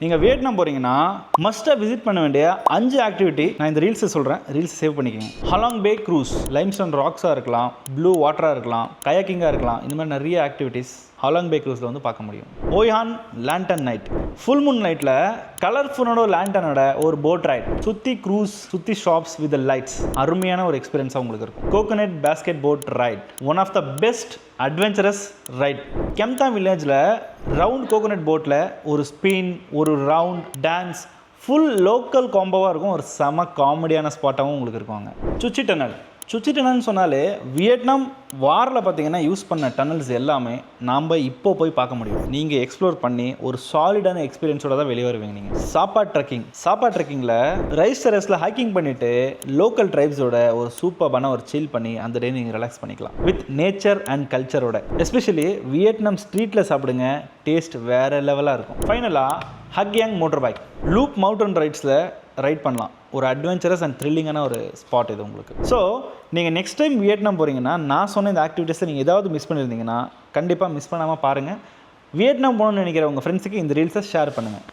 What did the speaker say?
நீங்கள் வியட்நாம் போகிறீங்கன்னா மஸ்ட்டாக விசிட் பண்ண வேண்டிய 5 ஆக்டிவிட்டி நான் இந்த ரீல்ஸை சொல்கிறேன். ரீல்ஸ் சேவ் பண்ணிக்கோங்க. ஹலாங் பே க்ரூஸ், லைம்ஸ்டோன் ராக்ஸாக இருக்கலாம், ப்ளூ வாட்டராக இருக்கலாம், கயாக்கிங்காக இருக்கலாம். இந்த மாதிரி நிறைய ஆக்டிவிட்டீஸ் ஹலாங் பே க்ரூஸில் வந்து பார்க்க முடியும். Hoi An lantern night, full moon நைட்டில் கலர்ஃபுல்லோட லேண்டனோட ஒரு போட் ரைட், சுற்றி க்ரூஸ், சுற்றி ஷாப்ஸ் வித் லைட்ஸ், அருமையான ஒரு எக்ஸ்பீரியன்ஸாக உங்களுக்கு இருக்கும். Coconut basket boat ride, one of the best adventurous ride. கெம்தா வில்லேஜில் ரவுண்ட் கோகோனட் போட்டில் ஒரு ஸ்பின், ஒரு ரவுண்ட் டான்ஸ், ஃபுல் லோக்கல் காம்போவாக இருக்கும். ஒரு செம காமெடியான ஸ்பாட்டாகவும் உங்களுக்கு இருக்குவாங்க. சுச்சி டனல்னு சொன்னாலே வியட்நாம் வாரில் பார்த்தீங்கன்னா யூஸ் பண்ண டனல்ஸ் எல்லாமே நாம் இப்போ போய் பார்க்க முடியும். நீங்கள் எக்ஸ்ப்ளோர் பண்ணி ஒரு சாலிடான எக்ஸ்பீரியன்ஸோட தான் வெளியே வருவீங்க. நீங்கள் சாப்பா ட்ரெக்கிங்கில் ரைஸ் டெரஸில் ஹைக்கிங் பண்ணிவிட்டு லோக்கல் ட்ரைப்ஸோட ஒரு சூப்பரான ஒரு சில் பண்ணி அந்த டே நீங்கள் ரிலாக்ஸ் பண்ணிக்கலாம் வித் நேச்சர் அண்ட் கல்ச்சரோட. எஸ்பெஷலி வியட்நாம் ஸ்ட்ரீட்டில் சாப்பிடுங்க, டேஸ்ட் வேறு லெவலாக இருக்கும். ஃபைனலாக ஹக்யாங் மோட்டர் பைக், லூப் மவுண்டன் ரைட்ஸில் ரைட் பண்ணலாம். ஒரு அட்வென்ச்சரஸ் அண்ட் த்ரில்லிங்கான ஒரு ஸ்பாட் இது உங்களுக்கு. ஸோ நீங்கள் நெக்ஸ்ட் டைம் வியட்நாம் போகிறீங்கன்னா நான் சொன்ன இந்த ஆக்டிவிட்டீஸை நீங்கள் ஏதாவது மிஸ் பண்ணியிருந்தீங்கன்னா கண்டிப்பாக மிஸ் பண்ணாமல் பாருங்கள். வியட்நாம் போகணும்னு நினைக்கிற உங்கள் ஃப்ரெண்ட்ஸுக்கு இந்த ரீல்ஸை ஷேர் பண்ணுங்கள்.